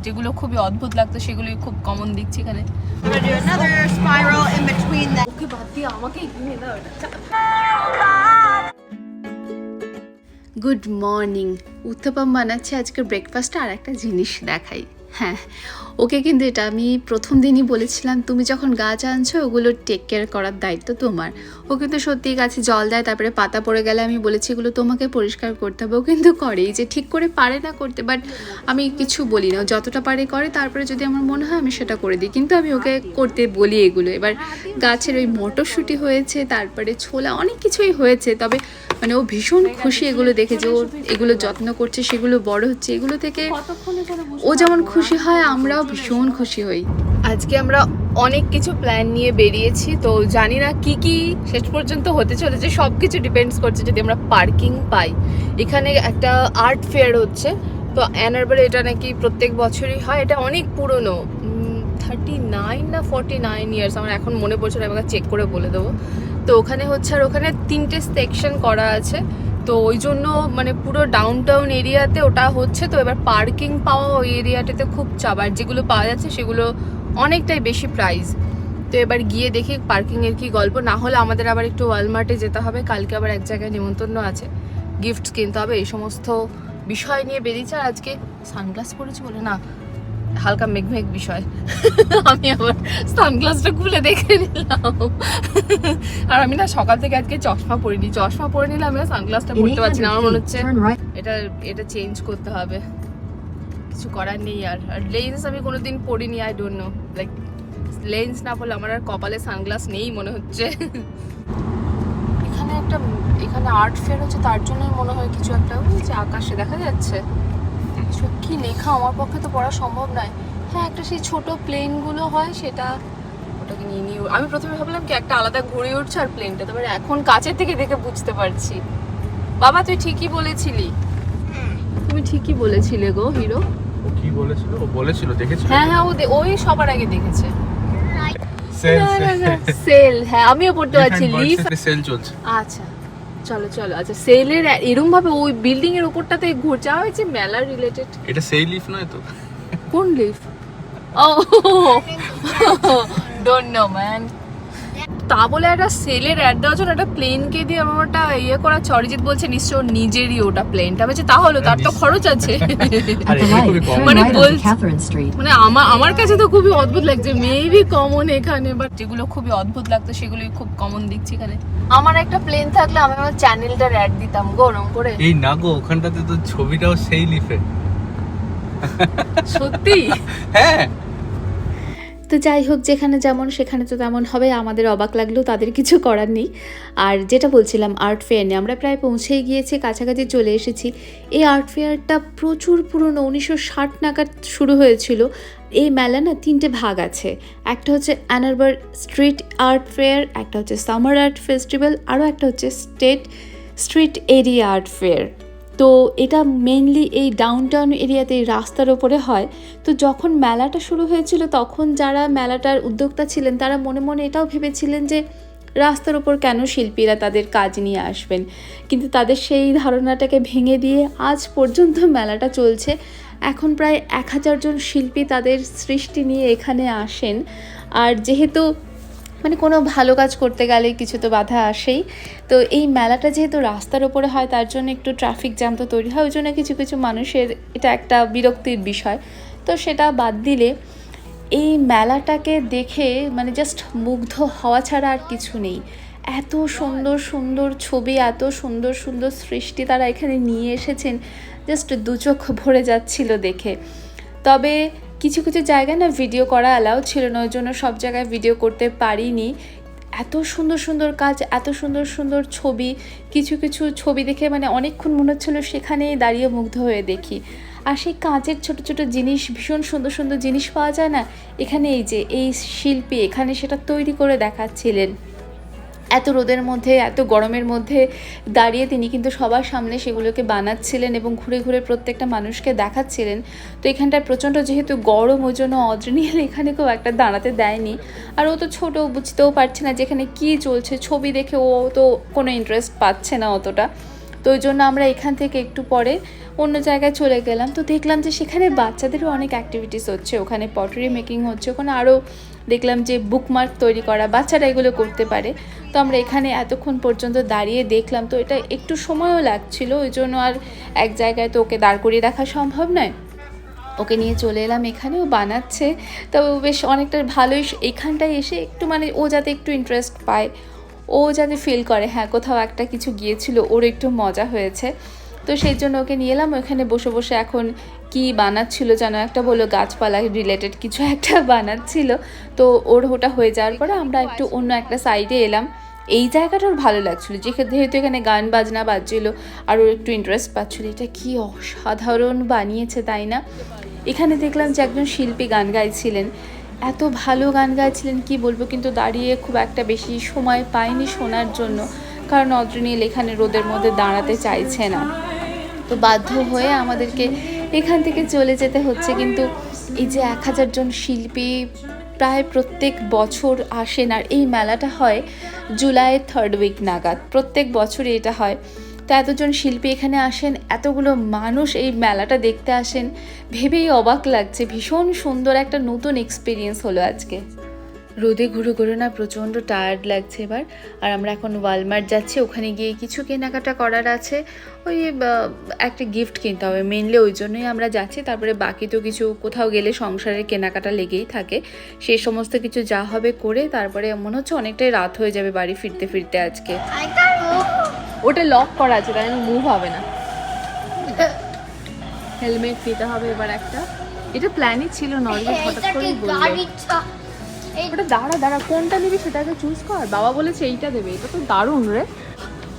যেগুলো খুবই অদ্ভুত লাগতো সেগুলোই খুব কমন দেখছি এখানে। ওকে বাদ দিয়ে আমাকেই কিনে দাও এটা। Good morning. উত্তপম বানাচ্ছে আজকে ব্রেকফাস্টে। আর একটা জিনিস দেখাই, হ্যাঁ ওকে কিন্তু এটা আমি প্রথম দিনই বলেছিলাম, তুমি যখন গাছ আনছো ওগুলো টেক কেয়ার করার দায়িত্ব তোমার। ও কিন্তু সত্যি গাছে জল দেয়, তারপরে পাতা পড়ে গেলে আমি বলেছি এগুলো তোমাকে পরিষ্কার করতে হবে, ও কিন্তু করে। যে ঠিক করে পারে না করতে, বাট আমি কিছু বলি না, ও যতটা পারে করে, তারপরে যদি আমার মনে হয় আমি সেটা করে দিই, কিন্তু আমি ওকে করতে বলি এগুলো। এবার গাছের ওই মটরশুঁটি হয়েছে, তারপরে ছোলা, অনেক কিছুই হয়েছে, তবে মানে ও ভীষণ খুশি এগুলো দেখে যে ও এগুলো যত্ন করছে, সেগুলো বড় হচ্ছে, এগুলো থেকে ও যেমন খুশি হয় আমরাও ভীষণ খুশি হই। আজকে আমরা অনেক কিছু প্ল্যান নিয়ে বেরিয়েছি, তো জানি না কি কি শেষ পর্যন্ত হতে চলেছে, সব কিছু ডিপেন্ডস করছে যদি আমরা পার্কিং পাই। এখানে একটা আর্ট ফেয়ার হচ্ছে, তো অ্যান আরবারে এটা নাকি প্রত্যেক বছরই হয়। এটা অনেক পুরনো, 39 না 49 ইয়ার্স, আমার এখন মনে পড়ছে না, আমাকে চেক করে বলে দেবো। তো ওখানে হচ্ছে, আর ওখানে 3টে সেকশন করা আছে, তো ওই জন্য মানে পুরো ডাউনটাউন এরিয়াতে ওটা হচ্ছে। তো এবার পার্কিং পাওয়া ওই এরিয়াটাতে খুব চাপ, আর যেগুলো পাওয়া যাচ্ছে সেগুলো অনেকটাই বেশি প্রাইস। তো এবার গিয়ে দেখি পার্কিংয়ের কি গল্প। না হলে আমাদের আবার একটু ওয়ালমার্টে যেতে হবে, কালকে আবার এক জায়গায় নিমন্ত্রণ আছে, গিফট কিনতে হবে, এই সমস্ত বিষয় নিয়ে বেরিয়েছে। আর আজকে সানগ্লাস পরেছি বলে না, হালকা মেঘমেঘ বিষয়। আমি আবার সানগ্লাসটা খুলে দেখে নিলাম, আর আমি না সকাল থেকে আজকে চশমা পরিনি, চশমা পরে নিলে আমি সানগ্লাসটা পরতে পারছি না। আমার মনে হচ্ছে এটা চেঞ্জ করতে হবে, কিছু করার নেই। আর লেন্স আমি কোনোদিন পরিনি, I don't know, like lens না পরলে আমার আর কপালে সানগ্লাস নেই মনে হচ্ছে। এখানে আর্ট ফেয়ার হচ্ছে, তার জন্য মনে হয় কিছু একটা যে আকাশে দেখা যাচ্ছে কি লেখা, আমার পক্ষে তো পড়া সম্ভব নয়। হ্যাঁ, একটা সেই ছোট প্লেনগুলো হয় সেটা, ওটাকে নিয়ে আমি প্রথমে ভাবলাম কি একটা আলাদা ঘুরে উঠছে আর প্লেনটা, তারপরে এখন কাছের থেকে দেখে বুঝতে পারছি। বাবা তুই ঠিকই বলেছিলি, তুমি ঠিকই বলেছিলে গো হিরো। ও কি বলেছিল? ও বলেছিল দেখেছো? হ্যাঁ হ্যাঁ, ওই সবার আগে দেখেছে। সেল সেল, হ্যাঁ আমিও পড়তে পারছি, লিফ সেল চলছে। আচ্ছা চলো চলো, আচ্ছা সেলের এরকম ভাবে ওই বিল্ডিং এর উপরটাতে ঘুরে যাওয়া হয়েছে মেলা রিলেটেড। এটা সেই লিফ নয় তো? কোন leaf? Oh don't know man. তা বলে একটা সেলের অ্যাড দেওয়ার জন্য একটা প্লেনকে দিয়ে আমার ওটা ইয়ে করা, অরিজিৎ বলছে নিশ্চয় নিজেরই ওটা প্লেনটা, বলছে তাহলে তার তো খরচ আছে। মানে মানে আমার কাছে তো খুবই অদ্ভুত লাগছে, মেবি কমন এখানে, বাট যেগুলো খুবই অদ্ভুত লাগতো সেগুলোই খুব কমন দেখছি এখানে। আমার একটা প্লেন থাকলে আমি আমার চ্যানেলটার অ্যাড দিতাম গরম করে। এই না গো, ওখানটাতে তো ছবিটাও সেই লিফে। সত্যি? হ্যাঁ। তো যাই হোক, যেখানে যেমন সেখানে তো তেমন হবে, আমাদের অবাক লাগলেও তাদের কিছু করার নেই। আর যেটা বলছিলাম আর্ট ফেয়ার নিয়ে, আমরা প্রায় পৌঁছেই গিয়েছি, কাছাকাছি চলে এসেছি। এই আর্ট ফেয়ারটা প্রচুর পুরনো, 1960 নাগাদ শুরু হয়েছিল। এই মেলা না 3টে ভাগ আছে, একটা হচ্ছে an Arbor street art fair, একটা হচ্ছে সামার আর্ট ফেস্টিভ্যাল, আরও একটা হচ্ছে স্ট্রিট এরিয়া আর্ট ফেয়ার। তো এটা মেনলি এই ডাউনটাউন এরিয়াতে রাস্তার ওপরে হয়। তো যখন মেলাটা শুরু হয়েছিল তখন যারা মেলাটার উদ্যোক্তা ছিলেন তারা মনে মনে এটাও ভেবেছিলেন যে রাস্তার ওপর কেন শিল্পীরা তাদের কাজ নিয়ে আসবেন, কিন্তু তাদের সেই ধারণাটাকে ভেঙে দিয়ে আজ পর্যন্ত মেলাটা চলছে। এখন প্রায় 1000 জন শিল্পী তাদের সৃষ্টি নিয়ে এখানে আসেন। আর যেহেতু মানে কোনো ভালো কাজ করতে গেলে কিছু তো বাধা আসেই, তো এই মেলাটা যেহেতু রাস্তার ওপরে হয় তার জন্য একটু ট্রাফিক জ্যাম তো তৈরি হয়, ওই জন্য কিছু কিছু মানুষের এটা একটা বিরক্তির বিষয়। তো সেটা বাদ দিলে এই মেলাটাকে দেখে মানে জাস্ট মুগ্ধ হওয়া ছাড়া আর কিছু নেই। এত সুন্দর সুন্দর ছবি, এত সুন্দর সুন্দর সৃষ্টি তারা এখানে নিয়ে এসেছেন, জাস্ট দু চোখ ভরে যাচ্ছিল দেখে। তবে কিছু কিছু জায়গায় না ভিডিও করা অ্যালাউ ছিল না, ওই জন্য সব জায়গায় ভিডিও করতে পারিনি। এত সুন্দর সুন্দর কাজ, এত সুন্দর সুন্দর ছবি, কিছু কিছু ছবি দেখে মানে অনেকক্ষণ মনে হচ্ছিলো সেখানেই দাঁড়িয়ে মুগ্ধ হয়ে দেখি। আর সেই কাঁচের ছোট ছোট জিনিস, ভীষণ সুন্দর সুন্দর জিনিস পাওয়া যায় না এখানে। এই যে এই শিল্পী এখানে সেটা তৈরি করে দেখাচ্ছিলেন, এত রোদের মধ্যে, এত গরমের মধ্যে দাঁড়িয়ে তিনি কিন্তু সবার সামনে সেগুলোকে বানাচ্ছিলেন এবং ঘুরে ঘুরে প্রত্যেকটা মানুষকে দেখাচ্ছিলেন। তো এখানটায় প্রচণ্ড যেহেতু গরম, ওই জন্য অদ্রিনীল এখানে কেউ একটা দাঁড়াতে দেয়নি। আর ও তো ছোটো, বুঝতেও পারছে না যেখানে কী চলছে, ছবি দেখে ও তো কোনো ইন্টারেস্ট পাচ্ছে না অতটা। তো তো ওই জন্য আমরা এখান থেকে একটু পরে অন্য জায়গায় চলে গেলাম। তো দেখলাম যে সেখানে বাচ্চাদেরও অনেক অ্যাক্টিভিটিস হচ্ছে, ওখানে পটারি মেকিং হচ্ছে, ওখানে আরও দেখলাম যে বুকমার্ক তৈরি করা, বাচ্চারা এগুলো করতে পারে। তো আমরা এখানে এতক্ষণ পর্যন্ত দাঁড়িয়ে দেখলাম, তো এটা একটু সময়ও লাগছিল, ওই জন্য আর এক জায়গায় তো ওকে দাঁড় করিয়ে রাখা সম্ভব নয়, ওকে নিয়ে চলে এলাম এখানে। ও বানাচ্ছে, তো বেশ অনেকটা ভালোই এখানটায় এসে একটু মানে ও যাতে একটু ইন্টারেস্ট পায়, ও যাতে ফিল করে হ্যাঁ কোথাও একটা কিছু গিয়েছিল, ওর একটু মজা হয়েছে। তো সেই জন্য ওকে নিয়ে এলাম। ওখানে বসে বসে এখন কি বানাচ্ছিল যেন একটা, বললো গাছপালা রিলেটেড কিছু একটা বানাচ্ছিল। তো ওর ওটা হয়ে যাওয়ার পরে আমরা একটু অন্য একটা সাইডে এলাম। এই জায়গাটা ওর ভালো লাগছিলো, যেহেতু এখানে গান বাজনা বাজছিলো আর ওর একটু ইন্টারেস্ট পাচ্ছিলো। এটা কি অসাধারণ বানিয়েছে তাই না? এখানে দেখলাম যে একজন শিল্পী গান গাইছিলেন, এত ভালো গান গাইছিলেন কি বলবো, কিন্তু দাঁড়িয়ে খুব একটা বেশি সময় পাইনি শোনার জন্য, কারণ অদ্রিনীল এখানে রোদের মধ্যে দাঁড়াতে চাইছে না। তো বাধ্য হয়ে আমাদেরকে এখান থেকে চলে যেতে হচ্ছে। কিন্তু এই যে 1000 জন শিল্পী প্রায় প্রত্যেক বছর আসেন, আর এই মেলাটা হয় জুলাইয়ের 3rd উইক নাগাদ, প্রত্যেক বছরই এটা হয়। তো এতজন শিল্পী এখানে আসেন, এতগুলো মানুষ এই মেলাটা দেখতে আসেন, ভেবেই অবাক লাগছে। ভীষণ সুন্দর একটা নতুন এক্সপিরিয়েন্স হলো আজকে। রোদে ঘুরে ঘুরে না প্রচণ্ড টায়ার্ড লাগছে এবার। আর আমরা এখন ওয়ালমার্ট যাচ্ছি, ওখানে গিয়ে কিছু কেনাকাটা করার আছে, ওই একটা গিফট কিনতে হবে মেনলি, ওই জন্যই আমরা যাচ্ছি। তারপরে বাকি তো কিছু কোথাও গেলে সংসারের কেনাকাটা লেগেই থাকে, সেই সমস্ত কিছু যা হবে করে তারপরে মনে হচ্ছে অনেকটাই রাত হয়ে যাবে বাড়ি ফিরতে ফিরতে আজকে। ওটা লক করা আছে, তাই জন্য মুভ হবে না। হেলমেট নিতে হবে এবার একটা, এটা প্ল্যানই ছিল না, হঠাৎ করে বললো। ওটা দাঁড়া কোনটা নিবি সেটাকে চুজ কর, বাবা বলেছে এইটা দেবে, এটা তো দারুণ রে।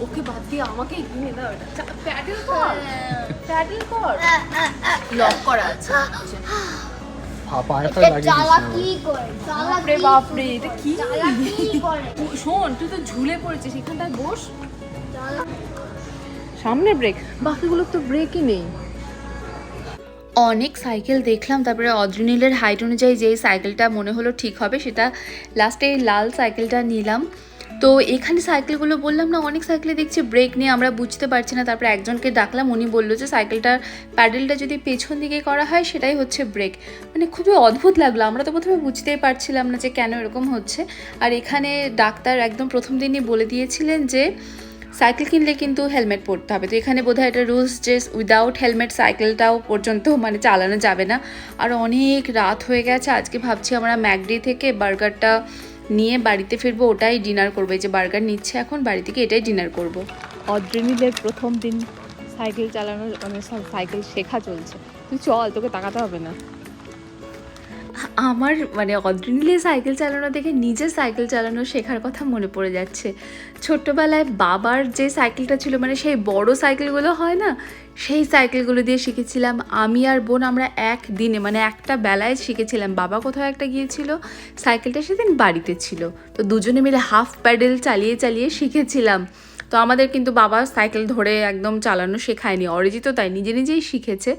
ওকে বাদ দিয়ে আমাকে কিনে দাও এটা, প্যাডেল কর প্যাডেল কর, লক করা আছে। বাপরে এটা কি? শোন তুই তো ঝুলে পড়েছিস, এখানটায় বস, সামনে ব্রেক, বাকিগুলো তো ব্রেকই নেই। অনেক সাইকেল দেখলাম, তারপরে অদ্রিনীলের হাইট অনুযায়ী যেই সাইকেলটা মনে হলো ঠিক হবে সেটা লাস্টে লাল সাইকেলটা নিলাম। তো এখানে সাইকেলগুলো বললাম না, অনেক সাইকেলে দেখছি ব্রেক নিয়ে আমরা বুঝতে পারছি না। তারপরে একজনকে ডাকলাম, উনি বললো যে সাইকেলটার প্যাডেলটা যদি পেছন দিকে করা হয় সেটাই হচ্ছে ব্রেক। মানে খুবই অদ্ভুত লাগলো, আমরা তো প্রথমে বুঝতেই পারছিলাম না যে কেন এরকম হচ্ছে। আর এখানে ডাক্তার একদম প্রথম দিনই বলে দিয়েছিলেন যে সাইকেল কিনলে কিন্তু হেলমেট পরতে হবে। তো এখানে বোধহয় এটা রুলস যে উইদাউট হেলমেট সাইকেলটাও পর্যন্ত মানে চালানো যাবে না। আর অনেক রাত হয়ে গেছে, আজকে ভাবছি আমরা ম্যাকডি থেকে বার্গারটা নিয়ে বাড়িতে ফিরবো, ওটাই ডিনার করবো। এই যে বার্গার নিচ্ছে এখন, বাড়ি থেকে এটাই ডিনার করবো। অদ্রিনীলের প্রথম দিন সাইকেল চালানোর মানে সাইকেল শেখা চলছে, তুই চল, তোকে তাকাতে হবে না। আমার মানে অদ্রিনীলের সাইকেল চালানো দেখে নিজের সাইকেল চালানো শেখার কথা মনে পড়ে যাচ্ছে। ছোট্টবেলায় বাবার যে সাইকেলটা ছিল, মানে সেই বড় সাইকেলগুলো হয় না, সেই সাইকেলগুলো দিয়ে শিখেছিলাম আমি আর বোন। আমরা একদিনে মানে একটা বেলায় শিখেছিলাম। বাবা কোথাও একটা গিয়েছিল, সাইকেলটা সেদিন বাড়িতে ছিল, তো দুজনে মিলে হাফ প্যাডেল চালিয়ে চালিয়ে শিখেছিলাম। তো আমাদের কিন্তু বাবা সাইকেল ধরে একদম চালানো শেখায়নি, অরিজিৎ তাই নিজে নিজেই শিখেছে।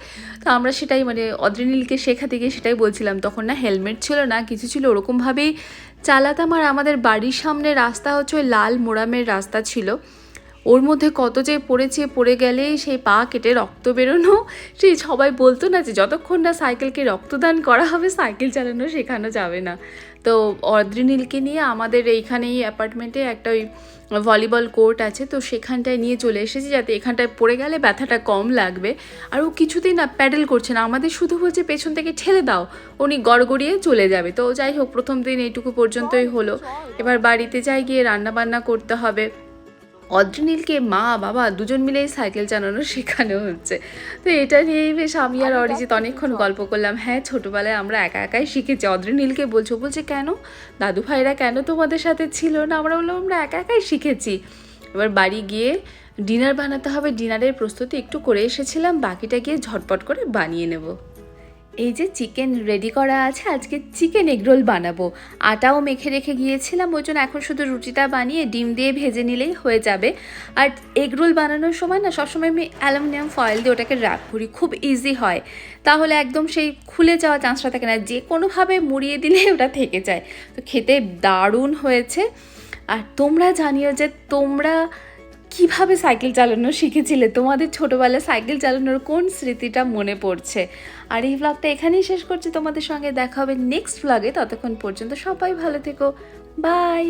তো আমরা সেটাই মানে অদ্রিনীলকে শেখাতে গিয়ে সেটাই বলছিলাম, তখন না হেলমেট ছিল না কিছু ছিল, ওরকমভাবেই চালাতাম। আর আমাদের বাড়ির সামনে রাস্তা হচ্ছে ওই লাল মোড়ামের রাস্তা ছিল, ওর মধ্যে কত যে পড়েছে, পড়ে গেলে সেই পা কেটে রক্ত বেরোনো। সেই সবাই বলতো না যে যতক্ষণ না সাইকেলকে রক্তদান করা হবে সাইকেল চালানো শেখানো যাবে না। তো অদ্রিনীলকে নিয়ে আমাদের এইখানেই অ্যাপার্টমেন্টে একটা ওই ভলিবল কোর্ট আছে, তো সেখানটায় নিয়ে চলে এসেছি যাতে এখানটায় পড়ে গেলে ব্যথাটা কম লাগবে। আর ও কিছুতেই না প্যাডেল করছে না, আমাদের শুধু বলছে পেছন থেকে ঠেলে দাও, উনি গড়গড়িয়ে চলে যাবে। তো যাই হোক, প্রথম দিন এইটুকু পর্যন্তই হলো। এবার বাড়িতে যাই, গিয়ে রান্না বান্না করতে হবে। অদ্রিনীলকে মা বাবা দুজন মিলেই সাইকেল চালানো শেখানো হচ্ছে। তো এটা নিয়েই বেশ আমি আর অরিজিৎ অনেকক্ষণ গল্প করলাম। হ্যাঁ, ছোটোবেলায় আমরা একা একাই শিখেছি। অদ্রিনীলকে বলছে কেন দাদু ভাইরা কেন তোমাদের সাথে ছিল না? আমরা বললাম আমরা একা একাই শিখেছি। এবার বাড়ি গিয়ে ডিনার বানাতে হবে, ডিনারের প্রস্তুতি একটু করে এসেছিলাম, বাকিটা গিয়ে ঝটপট করে বানিয়ে নেব। এই যে চিকেন রেডি করা আছে, আজকে চিকেন এগরোল বানাবো। আটাও মেখে রেখে গিয়েছিলাম, ওই জন্য এখন শুধু রুটিটা বানিয়ে ডিম দিয়ে ভেজে নিলেই হয়ে যাবে। আর এগরোল বানানোর সময় না সবসময় আমি অ্যালুমিনিয়াম ফয়েল দিয়ে ওটাকে র্যাপ করি, খুব ইজি হয়, তাহলে একদম সেই খুলে যাওয়ার চান্সটা থাকে না, যে কোনোভাবে মুড়িয়ে দিলে ওটা থেকে যায়। তো খেতে দারুণ হয়েছে। আর তোমরা জানিও যে তোমরা কিভাবে সাইকেল চালানো শিখেছিলে, তোমাদের ছোটোবেলায় সাইকেল চালানোর কোন স্মৃতিটা মনে পড়ছে। আর এই ভ্লগটা এখানেই শেষ করছি, তোমাদের সঙ্গে দেখা হবে নেক্সট ভ্লগে। ততক্ষণ পর্যন্ত সবাই ভালো থেকো, বাই।